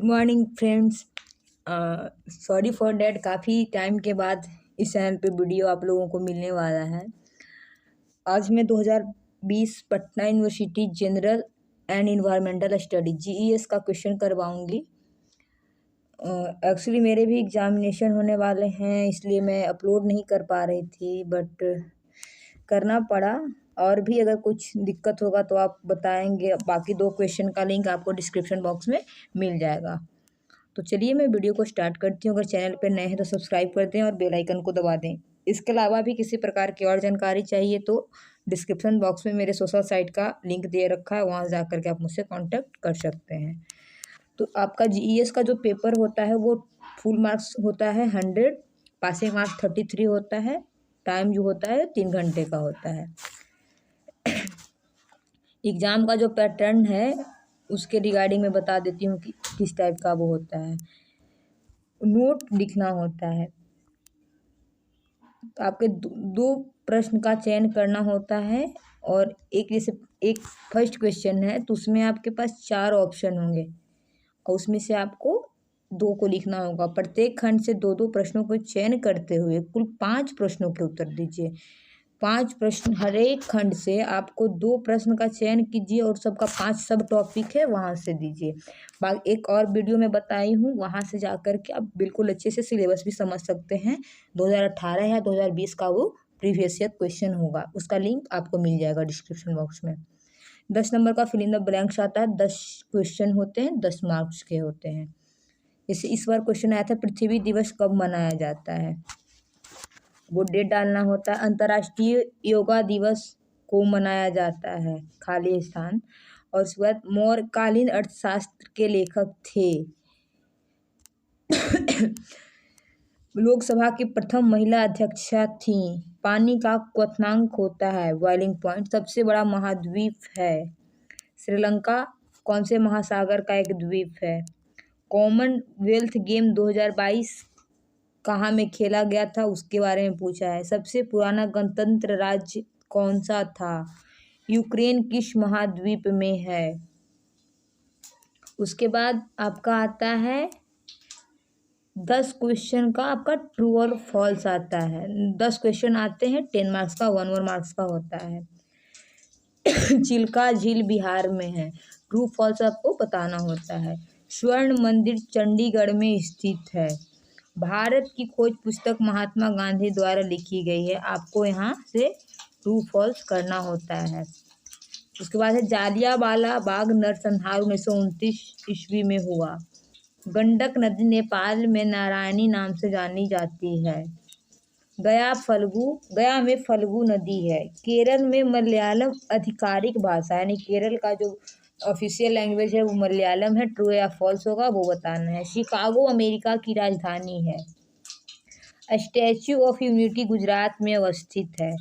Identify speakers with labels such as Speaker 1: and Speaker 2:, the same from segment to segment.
Speaker 1: Good morning friends. Sorry for that, काफ़ी time के बाद इस चैनल पे वीडियो आप लोगों को मिलने वाला है। आज मैं 2020 Patna university general and environmental study GES का क्वेश्चन करवाऊंगी। एक्चुअली मेरे भी एग्जामिनेशन होने वाले हैं, इसलिए मैं अपलोड नहीं कर पा रही थी, बट करना पड़ा। और भी अगर कुछ दिक्कत होगा तो आप बताएंगे। बाकी 2 क्वेश्चन का लिंक आपको डिस्क्रिप्शन बॉक्स में मिल जाएगा। तो चलिए मैं वीडियो को स्टार्ट करती हूँ। अगर चैनल पर नए हैं तो सब्सक्राइब कर दें और बेल आइकन को दबा दें। इसके अलावा भी किसी प्रकार की और जानकारी चाहिए तो डिस्क्रिप्शन बॉक्स में मेरे सोशल साइट का लिंक दे रखा है, वहाँ जा कर के आप मुझसे कांटेक्ट कर सकते हैं। तो आपका जीईएस का जो पेपर होता है वो फुल मार्क्स होता है 100, पासिंग मार्क्स 33 होता है। टाइम जो होता है 3 घंटे का होता है। एग्ज़ाम का जो पैटर्न है उसके रिगार्डिंग मैं बता देती हूँ कि किस टाइप का वो होता है। नोट लिखना होता है, तो आपके दो प्रश्न का चयन करना होता है। और एक फर्स्ट क्वेश्चन है तो उसमें आपके पास 4 ऑप्शन होंगे और उसमें से आपको 2 को लिखना होगा। प्रत्येक खंड से 2-2 प्रश्नों को चयन करते हुए कुल 5 प्रश्नों के उत्तर दीजिए। 5 प्रश्न, हर एक खंड से आपको 2 प्रश्न का चयन कीजिए और सबका 5 सब टॉपिक है वहाँ से दीजिए। एक और वीडियो में बताई हूँ, वहाँ से जा कर के आप बिल्कुल अच्छे से सिलेबस भी समझ सकते हैं। 2018 या 2020 का वो प्रीवियस ईयर क्वेश्चन होगा, उसका लिंक आपको मिल जाएगा डिस्क्रिप्शन बॉक्स में। 10 नंबर का फिल इन द ब्लैंक्स आता है। 10 क्वेश्चन होते हैं, 10 मार्क्स के होते हैं। जैसे इस बार क्वेश्चन आया था, पृथ्वी दिवस कब मनाया जाता है, वो डेट डालना होता है। अंतर्राष्ट्रीय योगा दिवस को मनाया जाता है, खाली स्थान। और उसके बाद मौर्यकालीन अर्थशास्त्र के लेखक थे। लोकसभा की प्रथम महिला अध्यक्षा थी। पानी का क्वथनांक होता है बॉइलिंग पॉइंट। सबसे बड़ा महाद्वीप है श्रीलंका। कौन से महासागर का एक द्वीप है। कॉमनवेल्थ गेम 2022 कहाँ में खेला गया था, उसके बारे में पूछा है। सबसे पुराना गणतंत्र राज्य कौन सा था। यूक्रेन किस महाद्वीप में है। उसके बाद आपका आता है 10 क्वेश्चन का आपका ट्रू और फॉल्स आता है। 10 क्वेश्चन आते हैं, 10 मार्क्स का, 1 मार्क्स का होता है। चिल्का झील बिहार में है। ट्रू फॉल्स आपको बताना होता है। स्वर्ण मंदिर चंडीगढ़ में स्थित है। भारत की खोज पुस्तक महात्मा गांधी द्वारा लिखी गई है। आपको यहाँ से ट्रू फॉल्स करना होता है। उसके बाद है जालियांवाला बाग नरसंहार 1929 ईस्वी में हुआ। गंडक नदी नेपाल में नारायणी नाम से जानी जाती है। गया में फल्गु नदी है। केरल में मलयालम आधिकारिक भाषा, यानी केरल का जो ऑफिशियल लैंग्वेज है वो मलयालम है। ट्रू या फॉल्स होगा वो बताना है। शिकागो अमेरिका की राजधानी है। स्टैच्यू ऑफ यूनिटी गुजरात में अवस्थित है।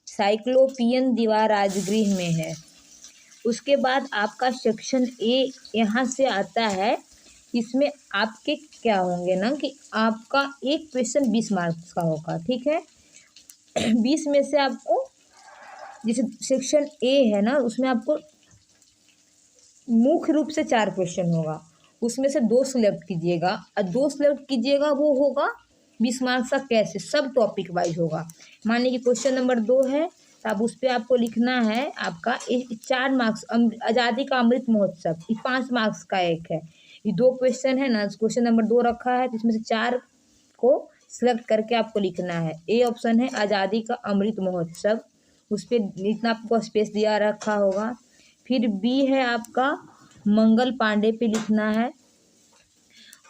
Speaker 1: साइक्लोपियन दीवार राजगृह में है। उसके बाद आपका सेक्शन ए यहाँ से आता है। इसमें आपके क्या होंगे ना कि आपका एक क्वेश्चन 20 मार्क्स का होगा, ठीक है। 20 में से आपको, जैसे सेक्शन ए है ना, उसमें आपको मुख्य रूप से 4 क्वेश्चन होगा, उसमें से 2 सिलेक्ट कीजिएगा और 2 सिलेक्ट कीजिएगा वो होगा 20 मार्क्स का। कैसे, सब टॉपिक वाइज होगा। मान लीजिए क्वेश्चन नंबर 2 है तो अब उस पर आपको लिखना है आपका 4 मार्क्स आज़ादी का अमृत महोत्सव, ये 5 मार्क्स का एक है। ये 2 क्वेश्चन है ना, क्वेश्चन नंबर 2 रखा है तो इसमें से 4 को सिलेक्ट करके आपको लिखना है। ए ऑप्शन है आज़ादी का अमृत महोत्सव, उस पर इतना आपको स्पेस दिया रखा होगा। फिर बी है आपका मंगल पांडे पे लिखना है।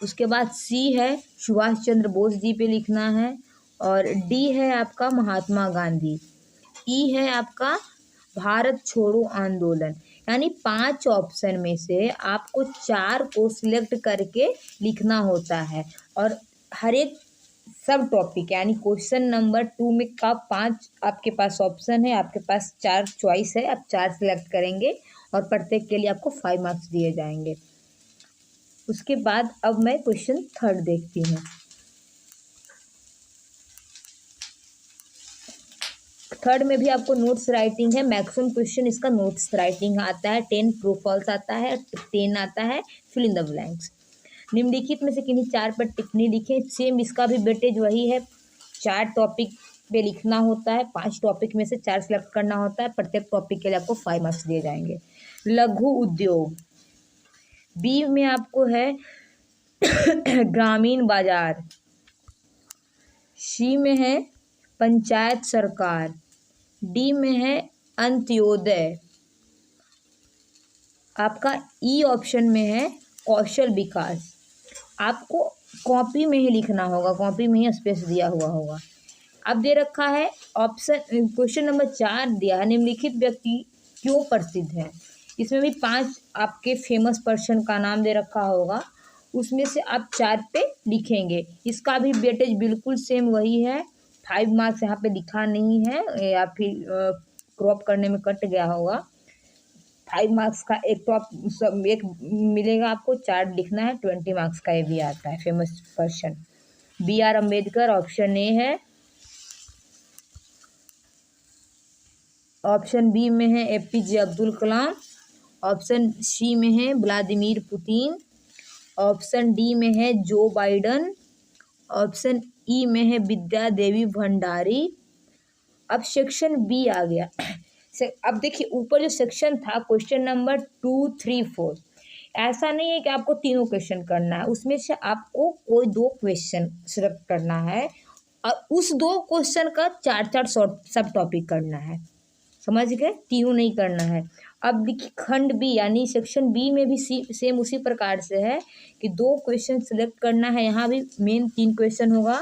Speaker 1: उसके बाद सी है सुभाष चंद्र बोस जी पे लिखना है। और डी है आपका महात्मा गांधी। ई है आपका भारत छोड़ो आंदोलन। यानी 5 ऑप्शन में से आपको 4 को सिलेक्ट करके लिखना होता है। और हर एक सब टॉपिक, यानी क्वेश्चन नंबर 2 में का 5 आपके पास ऑप्शन है, आपके पास 4 चॉइस है, आप 4 सिलेक्ट करेंगे और प्रत्येक के लिए आपको 5 मार्क्स दिए जाएंगे। उसके बाद अब मैं क्वेश्चन 3 देखती हूँ। 3 में भी आपको नोट्स राइटिंग है। मैक्सिमम क्वेश्चन इसका नोट्स राइटिंग आता है। 10 ट्रू फॉल्स आता है, 10 आता है फिल इन द ब्लैंक्स। निम्नलिखित में से किन्हीं 4 पर टिप्पणी लिखें। सेम इसका भी वेटेज वही है, 4 टॉपिक पे लिखना होता है, 5 टॉपिक में से 4 सिलेक्ट करना होता है। प्रत्येक टॉपिक के लिए आपको 5 मार्क्स दिए जाएंगे। लघु उद्योग, बी में आपको है ग्रामीण बाजार, सी में है पंचायत सरकार, डी में है अंत्योदय, आपका ई ऑप्शन में है कौशल विकास। आपको कॉपी में ही लिखना होगा, कॉपी में ही स्पेस दिया हुआ होगा। अब दे रखा है ऑप्शन, क्वेश्चन नंबर 4 दिया है, निम्नलिखित व्यक्ति क्यों प्रसिद्ध है। इसमें भी 5 आपके फेमस पर्सन का नाम दे रखा होगा, उसमें से आप 4 पे लिखेंगे। इसका भी वेटेज बिल्कुल सेम वही है, 5 मार्क्स यहाँ पे लिखा नहीं है या फिर क्रॉप करने में कट गया होगा। 5 मार्क्स का एक मिलेगा आपको, 4 लिखना है, 20 मार्क्स का ये भी आता है famous person. BR Ambedkar option A है, ऑप्शन बी में है APJ Abdul Kalam, option C में है व्लादिमीर पुतिन, ऑप्शन डी में है जो बाइडन, ऑप्शन ई में है विद्या देवी भंडारी। अब सेक्शन बी आ गया। अब देखिए ऊपर जो सेक्शन था क्वेश्चन नंबर 2, 3, 4, ऐसा नहीं है कि आपको तीनों क्वेश्चन करना है, उसमें से आपको कोई 2 क्वेश्चन सिलेक्ट करना है और उस 2 क्वेश्चन का 4-4 सब टॉपिक करना है, समझ गए, तीनों नहीं करना है। अब देखिए खंड बी यानी सेक्शन बी में भी सेम उसी प्रकार से है कि 2 क्वेश्चन सिलेक्ट करना है। यहाँ भी मेन 3 क्वेश्चन होगा,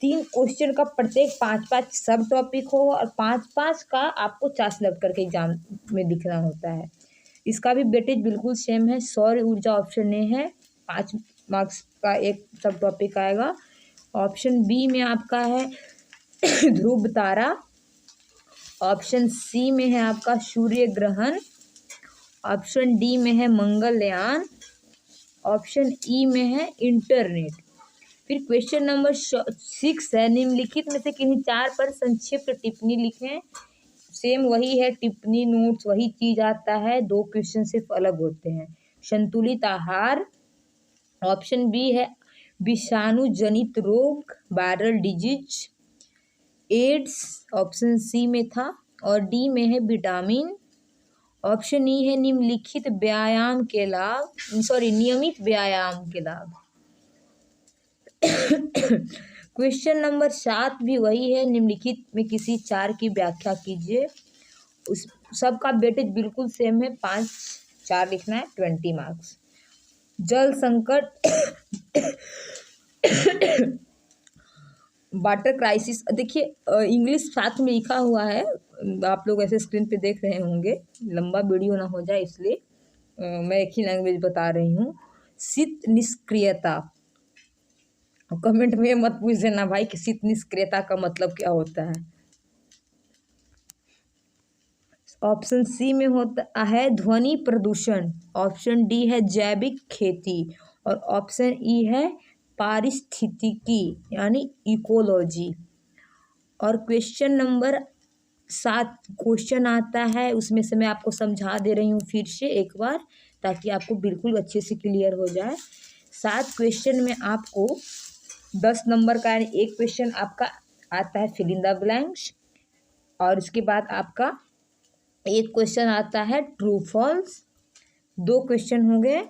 Speaker 1: 3 क्वेश्चन का प्रत्येक 5-5 सब टॉपिक होगा और 5-5 का आपको 4 सिलेक्ट करके एग्जाम में लिखना होता है। इसका भी वेटेज बिल्कुल सेम है। सौर ऊर्जा ऑप्शन ए है, 5 मार्क्स का एक सब टॉपिक आएगा। ऑप्शन बी में आपका है ध्रुव तारा, ऑप्शन सी में है आपका सूर्य ग्रहण, ऑप्शन डी में है मंगलयान, ऑप्शन ई में है इंटरनेट। फिर क्वेश्चन नंबर 6 है, निम्नलिखित में से किन्हीं 4 पर संक्षिप्त टिप्पणी लिखें। सेम वही है, टिप्पणी नोट्स वही चीज आता है, 2 क्वेश्चन सिर्फ अलग होते हैं। संतुलित आहार, ऑप्शन बी है विषाणु जनित रोग, viral disease, AIDS option C में था, और डी में है विटामिन। ऑप्शन ई है निम्नलिखित व्यायाम के लाभ, नियमित व्यायाम के लाभ। क्वेश्चन नंबर 7 भी वही है, निम्नलिखित में किसी 4 की व्याख्या कीजिए। उस सबका वेटेज बिल्कुल सेम है, 5-4 लिखना है, 20 मार्क्स। जल संकट वाटर क्राइसिस, देखिए इंग्लिश साथ में लिखा हुआ है, आप लोग ऐसे स्क्रीन पे देख रहे होंगे, लंबा वीडियो ना हो जाए इसलिए मैं एक ही लैंग्वेज बता रही हूँ। शीत निष्क्रियता, कमेंट में मत पूछ देना भाई कि शीत निष्क्रियता का मतलब क्या होता है। ऑप्शन सी में होता है ध्वनि प्रदूषण, ऑप्शन डी है जैविक खेती, और ऑप्शन ई है पारिस्थितिकी यानी इकोलॉजी। और क्वेश्चन नंबर 7 क्वेश्चन आता है, उसमें से मैं आपको समझा दे रही हूँ फिर से एक बार, ताकि आपको बिल्कुल अच्छे से क्लियर हो जाए। 7 क्वेश्चन में आपको 10 नंबर का एक क्वेश्चन आपका आता है फिल इन द ब्लैंक्स, और उसके बाद आपका एक क्वेश्चन आता है ट्रू फॉल्स, 2 क्वेश्चन हो गए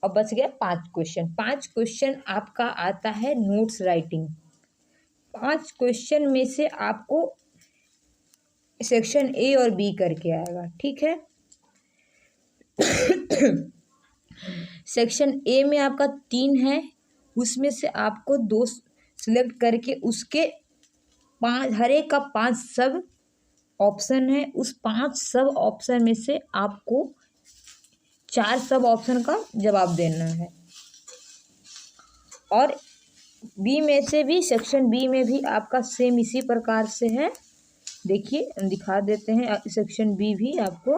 Speaker 1: और बच गया 5 क्वेश्चन। 5 क्वेश्चन आपका आता है नोट्स राइटिंग। 5 क्वेश्चन में से आपको सेक्शन ए और बी करके आएगा, ठीक है। सेक्शन ए में आपका 3 है, उसमें से आपको 2 सिलेक्ट करके उसके 5 हर एक का 5 सब ऑप्शन है, उस 5 सब ऑप्शन में से आपको 4 सब ऑप्शन का जवाब देना है। और बी में से भी, सेक्शन बी में भी आपका सेम इसी प्रकार से है। देखिए दिखा देते हैं सेक्शन बी भी आपको।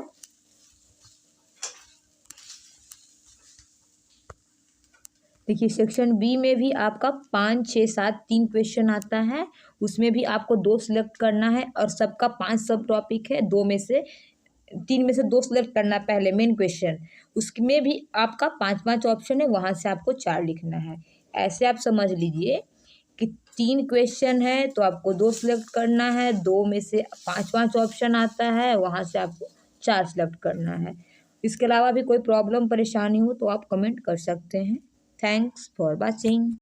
Speaker 1: देखिए सेक्शन बी में भी आपका 5, 6, 7 3 क्वेश्चन आता है, उसमें भी आपको 2 सिलेक्ट करना है और सबका 5 सब टॉपिक है, 2 में से 3 में से 2 सिलेक्ट करना पहले मेन क्वेश्चन, उसमें भी आपका 5-5 ऑप्शन है, वहाँ से आपको 4 लिखना है। ऐसे आप समझ लीजिए कि 3 क्वेश्चन है तो आपको 2 सिलेक्ट करना है, 2 में से 5-5 ऑप्शन आता है, वहाँ से आपको 4 सिलेक्ट करना है। इसके अलावा भी कोई प्रॉब्लम परेशानी हो तो आप कमेंट कर सकते हैं। Thanks for watching.